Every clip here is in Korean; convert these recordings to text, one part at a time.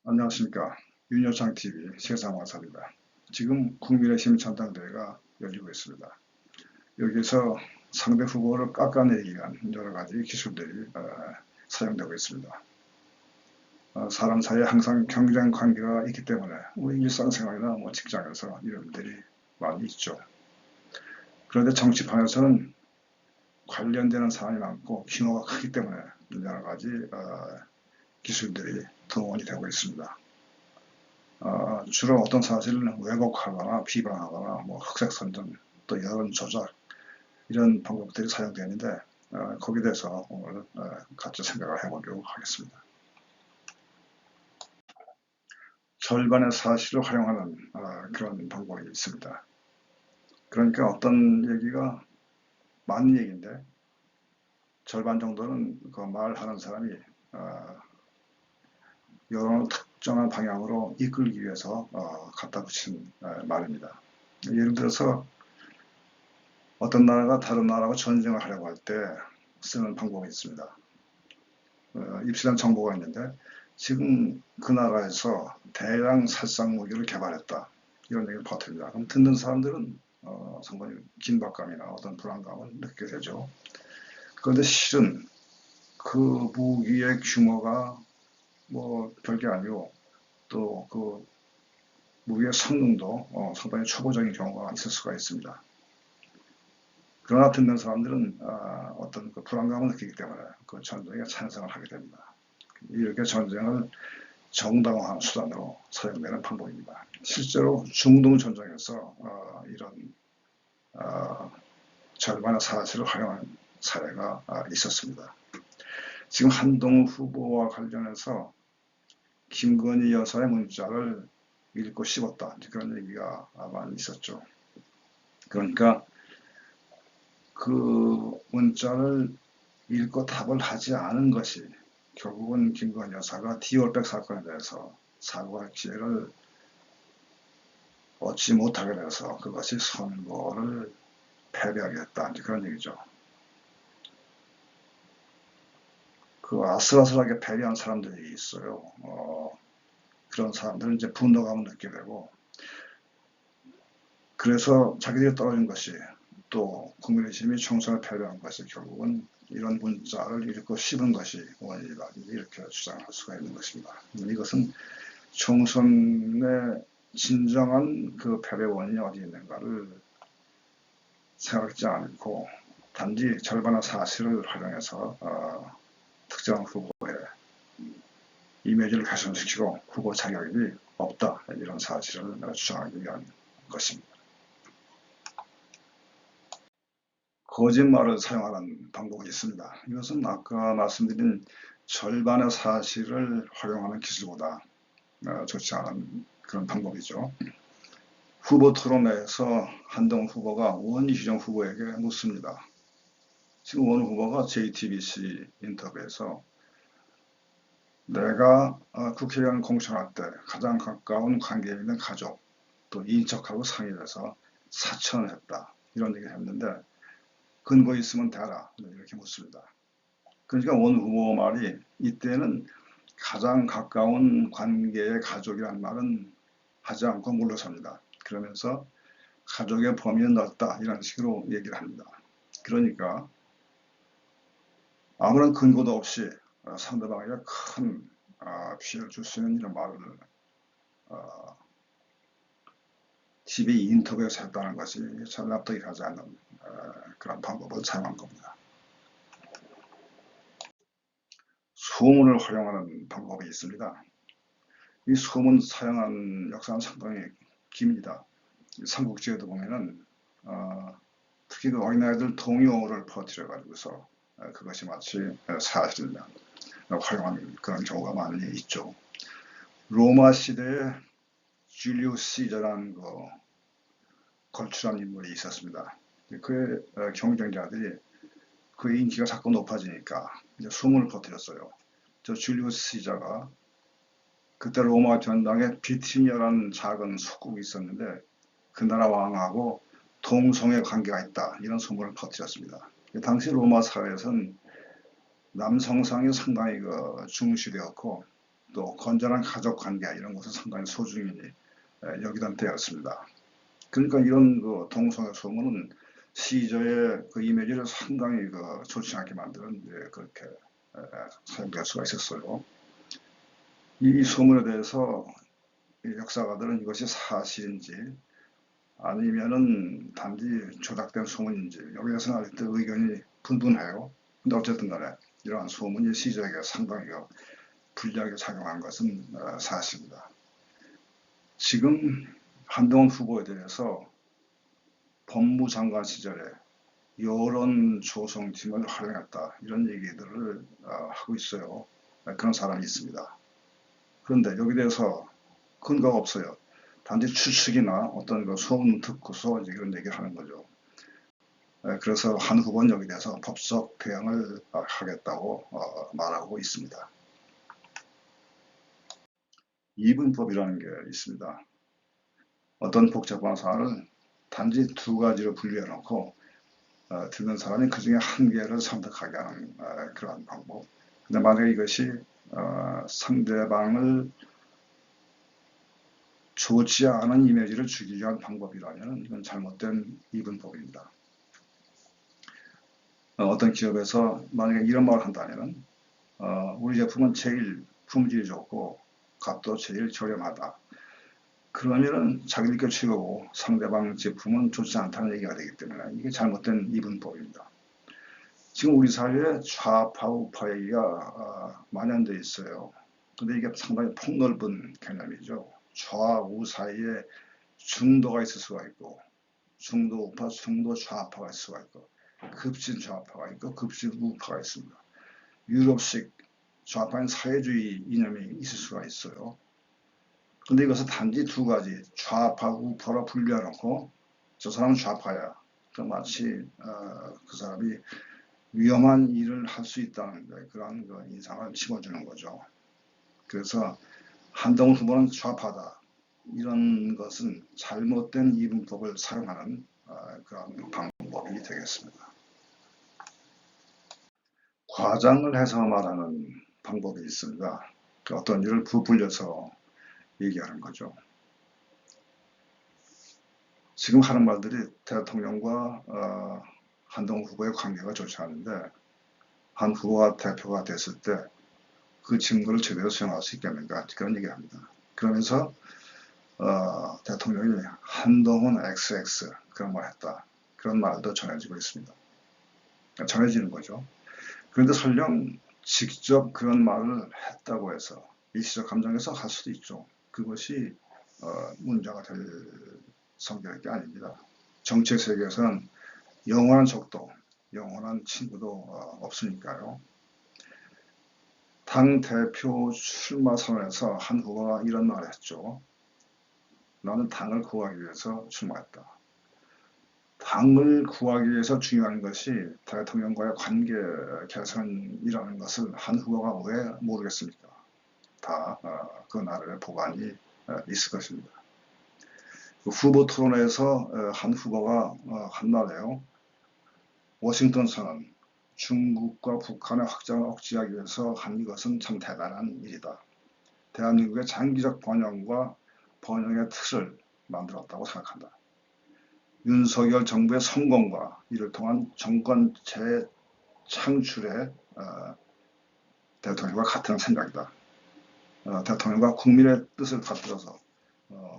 안녕하십니까. 윤여창TV 세상화사입니다. 지금 국민의힘 전당대회가 열리고 있습니다. 여기서 상대 후보를 깎아내리기 위한 여러가지 기술들이 사용되고 있습니다. 사람 사이에 항상 경쟁 관계가 있기 때문에 우리 일상생활이나 직장에서 이런 일들이 많이 있죠. 그런데 정치판에서는 관련되는 사안이 많고 규모가 크기 때문에 여러가지 기술들이 동원이 되고 있습니다. 주로 어떤 사실을 왜곡하거나 비방하거나 흑색 선전, 또 여론 조작 이런 방법들이 사용되는데 거기에 대해서 오늘 같이 생각을 해보려고 하겠습니다. 절반의 사실을 활용하는 그런 방법이 있습니다. 그러니까 어떤 얘기가 맞는 얘기인데 절반 정도는 그 말하는 사람이 여론을 특정한 방향으로 이끌기 위해서 갖다 붙인 말입니다. 예를 들어서 어떤 나라가 다른 나라하고 전쟁을 하려고 할 때 쓰는 방법이 있습니다. 입수한 정보가 있는데 지금 그 나라에서 대량 살상 무기를 개발했다, 이런 얘기를 퍼뜨립니다. 그럼 듣는 사람들은 상당히 긴박감이나 어떤 불안감을 느끼게 되죠. 그런데 실은 그 무기의 규모가 별게 아니고 또 그 무기의 성능도 상당히 초보적인 경우가 있을 수가 있습니다. 그러나 듣는 사람들은 어떤 그 불안감을 느끼기 때문에 그 전쟁에 찬성을 하게 됩니다. 이렇게 전쟁을 정당화한 수단으로 사용되는 방법입니다. 실제로 중동 전쟁에서 이런 절반의 사실을 활용한 사례가 있었습니다. 지금 한동훈 후보와 관련해서 김건희 여사의 문자를 읽고 씹었다, 그런 얘기가 많이 있었죠. 그러니까 그 문자를 읽고 답을 하지 않은 것이 결국은 김건희 여사가 디올백 사건에 대해서 사과할 기회를 얻지 못하게 돼서 그것이 선거를 패배하게 됐다, 그런 얘기죠. 그 아슬아슬하게 패배한 사람들이 있어요. 그런 사람들은 이제 분노감을 느끼게 되고, 그래서 자기들이 떨어진 것이, 또 국민의힘이 총선을 패배한 것이 결국은 이런 문자를 읽고 씹은 것이 원인이다, 이렇게 주장할 수가 있는 것입니다. 이것은 총선의 진정한 그 패배 원인이 어디 있는가를 생각지 않고 단지 절반의 사실을 활용해서 특정 후보의 이미지를 훼손시키고 후보 자격이 없다, 이런 사실을 주장하기 위한 것입니다. 거짓말을 사용하는 방법이 있습니다. 이것은 아까 말씀드린 절반의 사실을 활용하는 기술보다 좋지 않은 그런 방법이죠. 후보 토론회에서 한동훈 후보가 원희룡 후보에게 묻습니다. 지금 원 후보가 JTBC 인터뷰에서 내가 국회의원 공천할 때 가장 가까운 관계에 있는 가족, 또 인척하고 상의를 해서 사천을 했다, 이런 얘기를 했는데 근거 있으면 대라, 이렇게 묻습니다. 그러니까 원 후보 말이 이때는 가장 가까운 관계의 가족이란 말은 하지 않고 물러섭니다. 그러면서 가족의 범위는 넓다, 이런 식으로 얘기를 합니다. 그러니까 아무런 근거도 없이 상대방에게 큰 피해를 줄 수 있는 이런 말을 TV 인터뷰에서 했다는 것이 잘 납득이 가지 않는 그런 방법을 사용한 겁니다. 소문을 활용하는 방법이 있습니다. 이 소문 사용한 역사는 상당히 깁니다. 삼국지에도 보면은 특히 그 어린아이들 동요를 퍼뜨려 가지고서 그것이 마치 사실이냐 활용하는 그런 경우가 많이 있죠. 로마 시대에 줄리우스 시저라는 걸출한 인물이 있었습니다. 그의 경쟁자들이 그의 인기가 자꾸 높아지니까 이제 소문을 퍼뜨렸어요. 저 줄리우스 시저가 그때 로마 전당에 비티니아라는 작은 속국이 있었는데 그 나라 왕하고 동성애 관계가 있다, 이런 소문을 퍼뜨렸습니다. 당시 로마 사회에서는 남성상이 상당히 중시되었고 또 건전한 가족 관계 이런 것을 상당히 소중히 여기던 때였습니다. 그러니까 이런 그 동성애 소문은 시저의 그 이미지를 상당히 좋지 않게 만드는 그렇게 사용될 수가 있었어요. 이 소문에 대해서 역사가들은 이것이 사실인지 아니면은 단지 조작된 소문인지 여기에 대해서는 아직도 의견이 분분해요. 근데 어쨌든 간에 이러한 소문이 시저에게 상당히 불리하게 작용한 것은 사실입니다. 지금 한동훈 후보에 대해서 법무장관 시절에 여론 조성팀을 활용했다 이런 얘기들을 하고 있어요. 그런 사람이 있습니다. 그런데 여기 대해서 근거가 없어요. 단지 추측이나 어떤 소문 듣고서 이제 이런 얘기를 하는 거죠. 그래서 한 후보는 여기 대해서 법적 대응을 하겠다고 말하고 있습니다. 이분법이라는 게 있습니다. 어떤 복잡한 사안을 단지 두 가지로 분류해 놓고 듣는 사람이 그 중에 한 개를 선택하게 하는 그러한 방법. 근데 만약에 이것이 상대방을 좋지 않은 이미지를 주기 위한 방법이라면 이건 잘못된 이분법입니다. 어떤 기업에서 만약에 이런 말을 한다면 우리 제품은 제일 품질이 좋고 값도 제일 저렴하다. 그러면은 자기들끼리 최고고 상대방 제품은 좋지 않다는 얘기가 되기 때문에 이게 잘못된 이분법입니다. 지금 우리 사회에 좌파 우파 얘기가 만연되어 있어요. 근데 이게 상당히 폭넓은 개념이죠. 좌우 사이에 중도가 있을 수가 있고 중도 우파, 중도 좌파가 있을 수가 있고 급진 좌파가 있고 급진 우파가 있습니다. 유럽식 좌파인 사회주의 이념이 있을 수가 있어요. 근데 이것은 단지 두 가지 좌파 우파로 분류해놓고 저 사람은 좌파야. 마치 그 사람이 위험한 일을 할 수 있다는 그런 인상을 심어주는 거죠. 그래서 한동훈 후보는 좌파다. 이런 것은 잘못된 이분법을 사용하는 그런 방법이 되겠습니다. 과장을 해서 말하는 방법이 있습니다. 어떤 일을 부풀려서 얘기하는 거죠. 지금 하는 말들이 대통령과 한동훈 후보의 관계가 좋지 않은데 한 후보가 대표가 됐을 때 그 직무를 제대로 수행할 수 있겠는가 그런 얘기합니다. 그러면서 대통령이 한동훈 XX 그런 말 했다. 그런 말도 전해지고 있습니다. 전해지는 거죠. 그런데 설령 직접 그런 말을 했다고 해서 일시적 감정에서 할 수도 있죠. 그것이 문제가 될 성격이 아닙니다. 정치 세계에서는 영원한 적도, 영원한 친구도 없으니까요. 당 대표 출마 선언에서 한 후보가 이런 말을 했죠. 나는 당을 구하기 위해서 출마했다. 당을 구하기 위해서 중요한 것이 대통령과의 관계 개선이라는 것을 한 후보가 왜 모르겠습니까? 다 그 나라의 보관이 있을 것입니다. 그 후보 토론회에서 한 후보가 한 말이에요. 워싱턴 선언, 중국과 북한의 확장을 억제하기 위해서 한 이것은 참 대단한 일이다. 대한민국의 장기적 번영과 번영의 틀을 만들었다고 생각한다. 윤석열 정부의 성공과 이를 통한 정권 재창출에 대통령과 같은 생각이다. 대통령과 국민의 뜻을 받들어서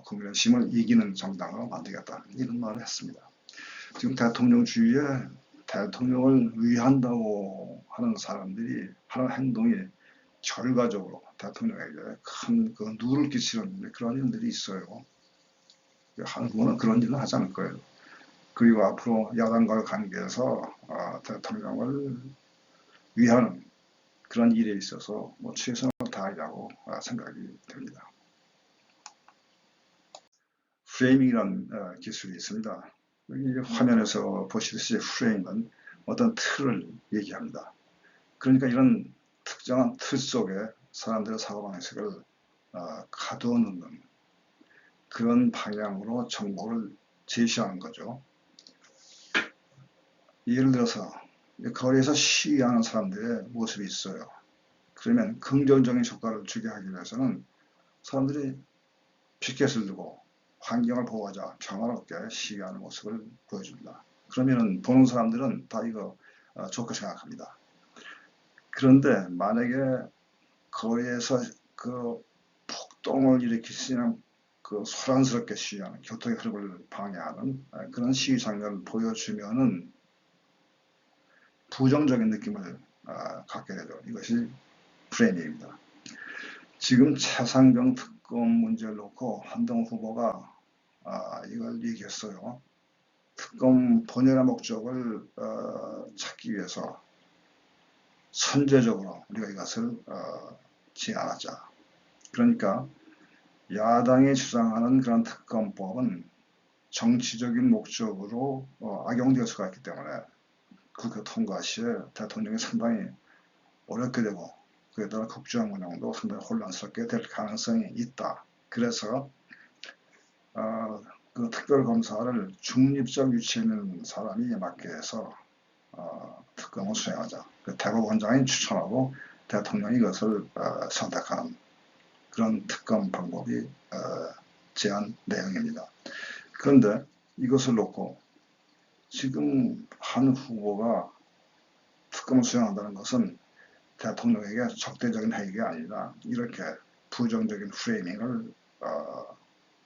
국민의 힘을 이기는 정당으로 만들겠다. 이런 말을 했습니다. 지금 대통령 주위에 대통령을 위한다고 하는 사람들이 하는 행동이 결과적으로 대통령에게 큰 누를 끼치는 그런 일들이 있어요. 한국은 그런 일은 하지 않을 거예요. 그리고 앞으로 야당과의 관계에서 대통령을 위하는 그런 일에 있어서 최선을 다하려고 생각이 됩니다. 프레이밍이라는 기술이 있습니다. 여기 화면에서 보시듯이 프레임은 어떤 틀을 얘기합니다. 그러니까 이런 특정한 틀 속에 사람들의 사고방식을 가두어 놓는 그런 방향으로 정보를 제시하는 거죠. 예를 들어서 거리에서 시위하는 사람들의 모습이 있어요. 그러면 긍정적인 효과를 주게 하기 위해서는 사람들이 피켓을 두고 환경을 보호하자 평화롭게 시위하는 모습을 보여줍니다. 그러면 보는 사람들은 다 이거 좋게 생각합니다. 그런데 만약에 거리에서 그 폭동을 일으키시는 그 소란스럽게 시위하는 교통의 흐름을 방해하는 그런 시위 장면을 보여주면은 부정적인 느낌을 갖게 되죠. 이것이 프레임입니다. 지금 최상병 특검 문제를 놓고 한동훈 후보가 이걸 얘기했어요. 특검 본연의 목적을 찾기 위해서 선제적으로 우리가 이것을 제안하자. 그러니까 야당이 주장하는 그런 특검법은 정치적인 목적으로 악용될 수가 있기 때문에 국회 통과 시에 대통령이 상당히 어렵게 되고 그에 따라 국정 운영도 상당히 혼란스럽게 될 가능성이 있다. 그래서 그 특별검사를 중립적 위치에 있는 사람이 맡게 해서 특검을 수행하자. 그 대법원장이 추천하고 대통령이 이것을 선택하는 그런 특검 방법이 제안 내용입니다. 그런데 이것을 놓고 지금 한 후보가 특검을 수행한다는 것은 대통령에게 적대적인 행위가 아니라 이렇게 부정적인 프레이밍을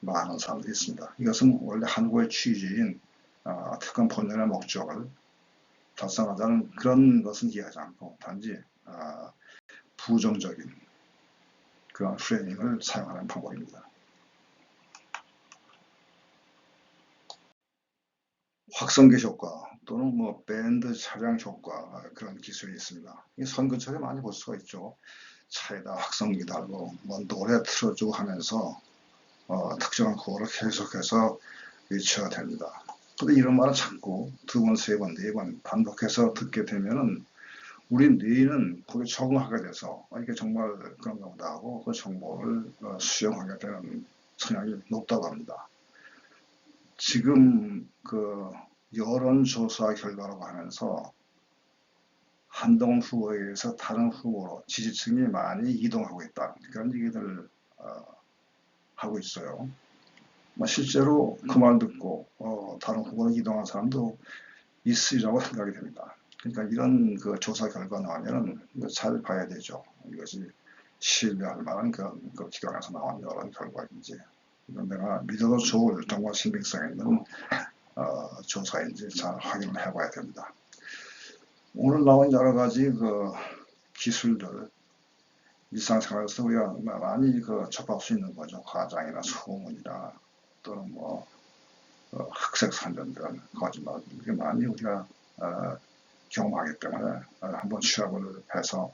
말하는 사람들이 있습니다. 이것은 원래 한국의 취지인 특검 본연의 목적을 달성하자는 그런 것은 이해하지 않고 단지 부정적인 그런 프레이밍을 사용하는 방법입니다. 확성기 효과 또는 뭐 밴드 차량 효과 그런 기술이 있습니다. 이 선거철에 많이 볼 수가 있죠. 차에다 확성기 달고 뭐 노래 틀어주고 하면서 특정한 구호를 계속해서 외쳐야 됩니다. 근데 이런 말을 자꾸 두 번, 세 번, 네 번 반복해서 듣게 되면은 우리 뇌는 거기에 적응하게 돼서 이게 정말 그런가 보다 하고 그 정보를 수용하게 되는 성향이 높다고 합니다. 지금 그 여론조사 결과라고 하면서 한동훈 후보에 의해서 다른 후보로 지지층이 많이 이동하고 있다. 그런 얘기들을 하고 있어요. 실제로 그 말 듣고 다른 후보로 이동한 사람도 있으리라고 생각이 됩니다. 그러니까 이런 그 조사 결과 나오면은 잘 봐야 되죠. 이것이 신뢰할 만한 그 기관에서 나온 여론 결과인지 이건 내가 믿어도 좋을 정말 신빙성 있는 조사인지 잘 확인을 해봐야 됩니다. 오늘 나온 여러 가지 그 기술들 일상생활에서 우리가 많이 접할 수 있는 거죠. 과장이나 소문이나 또는 뭐 학색 선전들, 거짓말 이게 많이 우리가 경험하기 때문에 한번 취합을 해서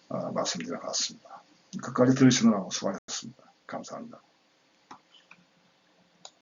말씀드려 봤습니다. 끝까지 들으시느라고 수고하셨습니다. 감사합니다.